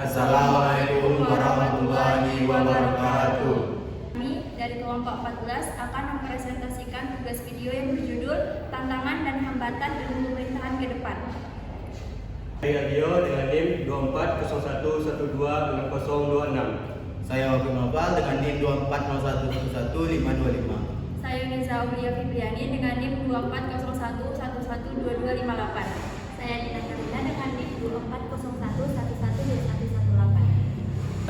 Assalamualaikum warahmatullahi wabarakatuh. Kami dari kelompok 14 akan mempresentasikan tugas video yang berjudul Tantangan dan Hambatan Ilmu Pemerintahan ke Depan. Radio dengan NIM 2401126026. Saya Wakil Nopal dengan NIM 2401111525. Saya Niza Aulia Fibriani dengan NIM 2401112258. Saya Dina Karina dengan NIM 2401112118.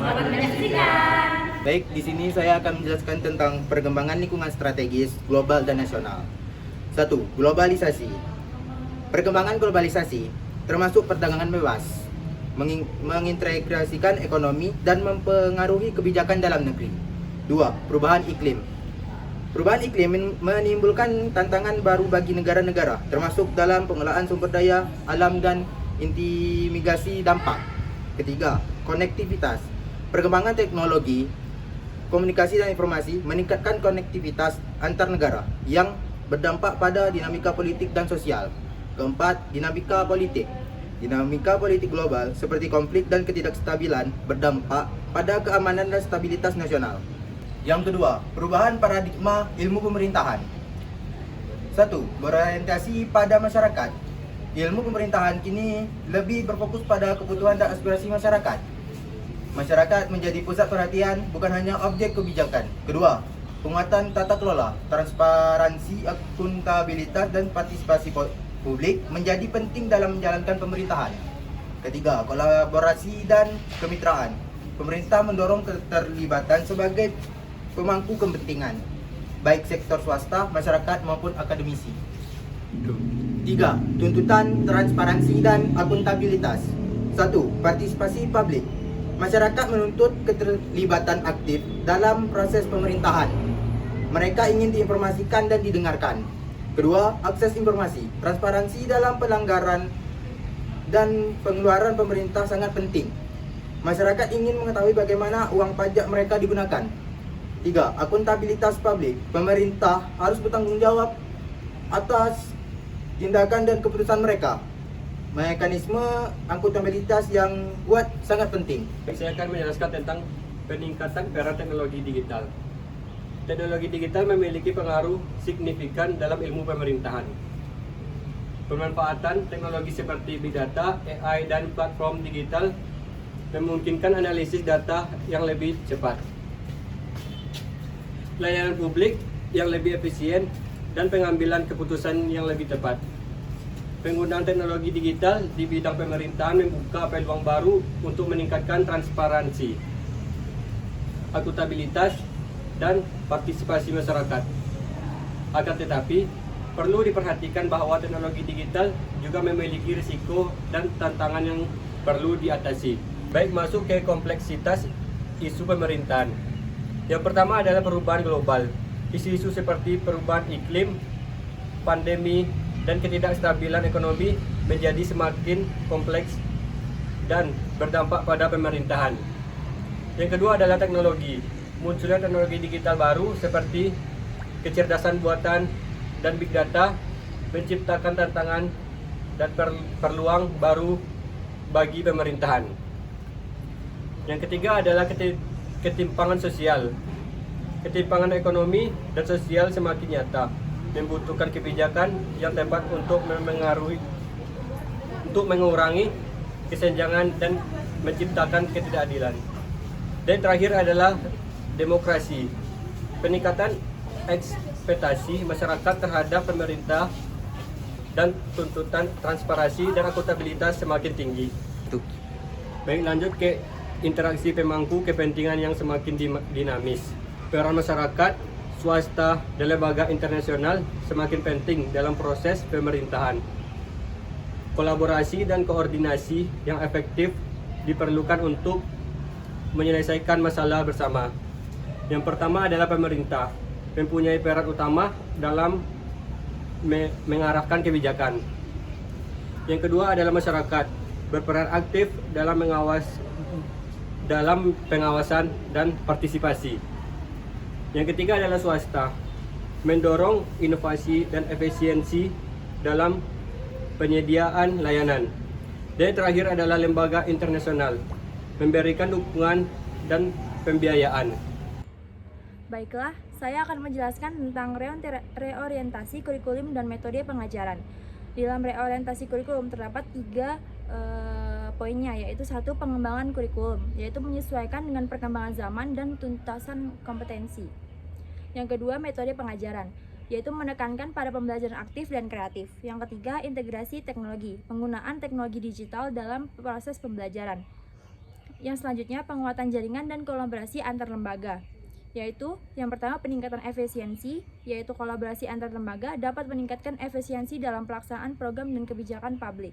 Selamat menyaksikan. Baik, di sini saya akan menjelaskan tentang perkembangan lingkungan strategis global dan nasional. 1. Globalisasi. Perkembangan globalisasi termasuk perdagangan bebas, mengintegrasikan ekonomi dan mempengaruhi kebijakan dalam negeri. 2. Perubahan iklim. Perubahan iklim menimbulkan tantangan baru bagi negara-negara, termasuk dalam pengelolaan sumber daya alam dan mitigasi dampak. Ketiga, konektivitas. Perkembangan teknologi, komunikasi dan informasi meningkatkan konektivitas antar negara yang berdampak pada dinamika politik dan sosial. Keempat, dinamika politik. Dinamika politik global seperti konflik dan ketidakstabilan berdampak pada keamanan dan stabilitas nasional. Yang kedua, perubahan paradigma ilmu pemerintahan. 1. Berorientasi pada masyarakat. Ilmu pemerintahan kini lebih berfokus pada kebutuhan dan aspirasi masyarakat. Masyarakat menjadi pusat perhatian, bukan hanya objek kebijakan. Kedua, penguatan tata kelola, transparansi, akuntabilitas, dan partisipasi publik menjadi penting dalam menjalankan pemerintahan. Ketiga, kolaborasi dan kemitraan. Pemerintah mendorong keterlibatan sebagai pemangku kepentingan, baik sektor swasta, masyarakat maupun akademisi. 3. Tuntutan transparansi dan akuntabilitas. 1. Partisipasi publik. Masyarakat menuntut keterlibatan aktif dalam proses pemerintahan. Mereka ingin diinformasikan dan didengarkan. Kedua, akses informasi. Transparansi dalam pelanggaran dan pengeluaran pemerintah sangat penting. Masyarakat ingin mengetahui bagaimana uang pajak mereka digunakan. 3. Akuntabilitas publik. Pemerintah harus bertanggung jawab atas tindakan dan keputusan mereka. Mekanisme akuntabilitas yang kuat sangat penting. Saya akan menjelaskan tentang peningkatan peran teknologi digital. Teknologi digital memiliki pengaruh signifikan dalam ilmu pemerintahan. Pemanfaatan teknologi seperti big data, AI, dan platform digital memungkinkan analisis data yang lebih cepat, layanan publik yang lebih efisien, dan pengambilan keputusan yang lebih tepat. Penggunaan teknologi digital di bidang pemerintahan membuka peluang baru untuk meningkatkan transparansi, akuntabilitas, dan partisipasi masyarakat. Akan tetapi, perlu diperhatikan bahwa teknologi digital juga memiliki risiko dan tantangan yang perlu diatasi. Baik, masuk ke kompleksitas isu pemerintahan. Yang pertama adalah perubahan global. Isu-isu seperti perubahan iklim, pandemi, dan ketidakstabilan ekonomi menjadi semakin kompleks dan berdampak pada pemerintahan. Yang kedua adalah teknologi. Munculnya teknologi digital baru seperti kecerdasan buatan dan big data menciptakan tantangan dan peluang baru bagi pemerintahan. Yang ketiga adalah ketimpangan sosial. Ketimpangan ekonomi dan sosial semakin nyata, membutuhkan kebijakan yang tepat untuk mengurangi kesenjangan dan menciptakan ketidakadilan. Dan terakhir adalah demokrasi. Peningkatan ekspektasi masyarakat terhadap pemerintah dan tuntutan transparansi dan akuntabilitas semakin tinggi. Baik, lanjut ke interaksi pemangku kepentingan yang semakin dinamis. Peran masyarakat, swasta, dan lembaga internasional semakin penting dalam proses pemerintahan. Kolaborasi dan koordinasi yang efektif diperlukan untuk menyelesaikan masalah bersama. Yang pertama adalah pemerintah, mempunyai peran utama dalam mengarahkan kebijakan. Yang kedua adalah masyarakat, berperan aktif dalam pengawasan dan partisipasi. Yang ketiga adalah swasta, mendorong inovasi dan efisiensi dalam penyediaan layanan. Dan yang terakhir adalah lembaga internasional, memberikan dukungan dan pembiayaan. Baiklah, saya akan menjelaskan tentang reorientasi kurikulum dan metode pengajaran. Di dalam reorientasi kurikulum terdapat 3 poinnya, yaitu 1. Pengembangan kurikulum, yaitu menyesuaikan dengan perkembangan zaman dan tuntutan kompetensi. Yang kedua, metode pengajaran, yaitu menekankan pada pembelajaran aktif dan kreatif. Yang ketiga, integrasi teknologi, penggunaan teknologi digital dalam proses pembelajaran. Yang selanjutnya, penguatan jaringan dan kolaborasi antar lembaga, yaitu yang pertama peningkatan efisiensi, yaitu kolaborasi antar lembaga dapat meningkatkan efisiensi dalam pelaksanaan program dan kebijakan publik.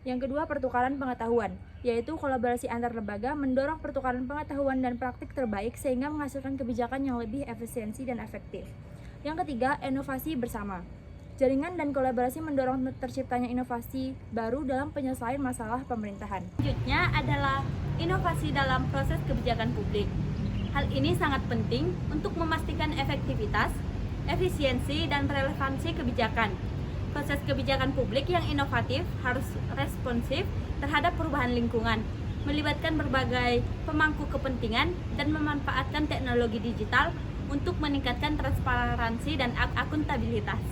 Yang kedua, pertukaran pengetahuan, yaitu kolaborasi antar lembaga mendorong pertukaran pengetahuan dan praktik terbaik sehingga menghasilkan kebijakan yang lebih efisiensi dan efektif. Yang ketiga, inovasi bersama. Jaringan dan kolaborasi mendorong terciptanya inovasi baru dalam penyelesaian masalah pemerintahan. Selanjutnya adalah inovasi dalam proses kebijakan publik. Hal ini sangat penting untuk memastikan efektivitas, efisiensi, dan relevansi kebijakan. Proses kebijakan publik yang inovatif harus responsif terhadap perubahan lingkungan, melibatkan berbagai pemangku kepentingan, dan memanfaatkan teknologi digital untuk meningkatkan transparansi dan akuntabilitas.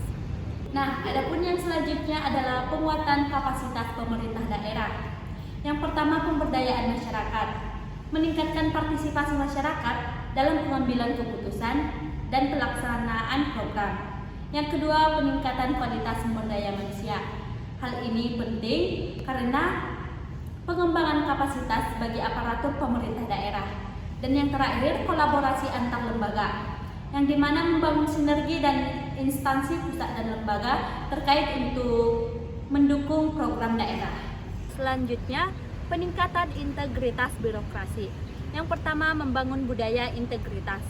Nah, adapun yang selanjutnya adalah penguatan kapasitas pemerintah daerah. Yang pertama, pemberdayaan masyarakat, meningkatkan partisipasi masyarakat dalam pengambilan keputusan dan pelaksanaan program. Yang kedua, peningkatan kualitas sumber daya manusia. Hal ini penting karena pengembangan kapasitas bagi aparatur pemerintah daerah. Dan yang terakhir, kolaborasi antar lembaga, yang dimana membangun sinergi dan instansi pusat dan lembaga terkait untuk mendukung program daerah. Selanjutnya, peningkatan integritas birokrasi. Yang pertama, membangun budaya integritas.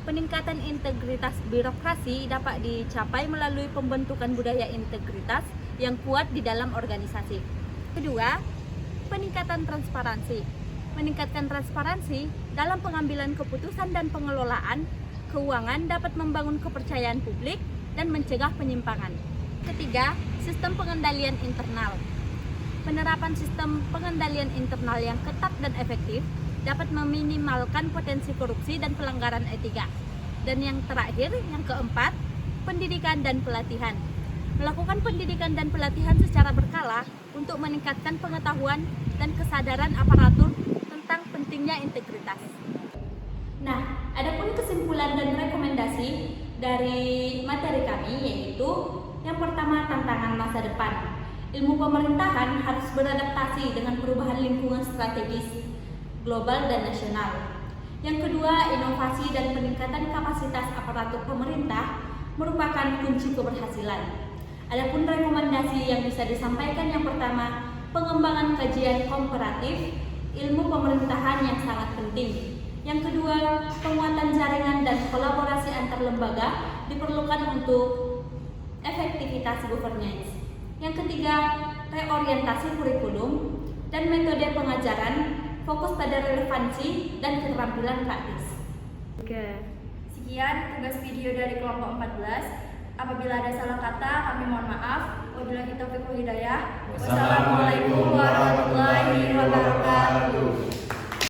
Peningkatan integritas birokrasi dapat dicapai melalui pembentukan budaya integritas yang kuat di dalam organisasi. Kedua, peningkatan transparansi. Meningkatkan transparansi dalam pengambilan keputusan dan pengelolaan keuangan dapat membangun kepercayaan publik dan mencegah penyimpangan. Ketiga, sistem pengendalian internal. Penerapan sistem pengendalian internal yang ketat dan efektif dapat meminimalkan potensi korupsi dan pelanggaran etika. Dan yang terakhir, yang keempat, pendidikan dan pelatihan. Melakukan pendidikan dan pelatihan secara berkala untuk meningkatkan pengetahuan dan kesadaran aparatur tentang pentingnya integritas. Nah, adapun kesimpulan dan rekomendasi dari materi kami yaitu yang pertama, tantangan masa depan. Ilmu pemerintahan harus beradaptasi dengan perubahan lingkungan strategis global dan nasional. Yang kedua, inovasi dan peningkatan kapasitas aparatur pemerintah merupakan kunci keberhasilan. Adapun rekomendasi yang bisa disampaikan, yang pertama, pengembangan kajian komparatif ilmu pemerintahan yang sangat penting. Yang kedua, penguatan jaringan dan kolaborasi antar lembaga diperlukan untuk efektivitas governance. Yang ketiga, reorientasi kurikulum dan metode pengajaran fokus pada relevansi dan keterampilan praktis. Oke, sekian tugas video dari kelompok 14. Apabila ada salah kata, kami mohon maaf. Wabillahi taufiq wal hidayah. Wassalamualaikum warahmatullahi wabarakatuh.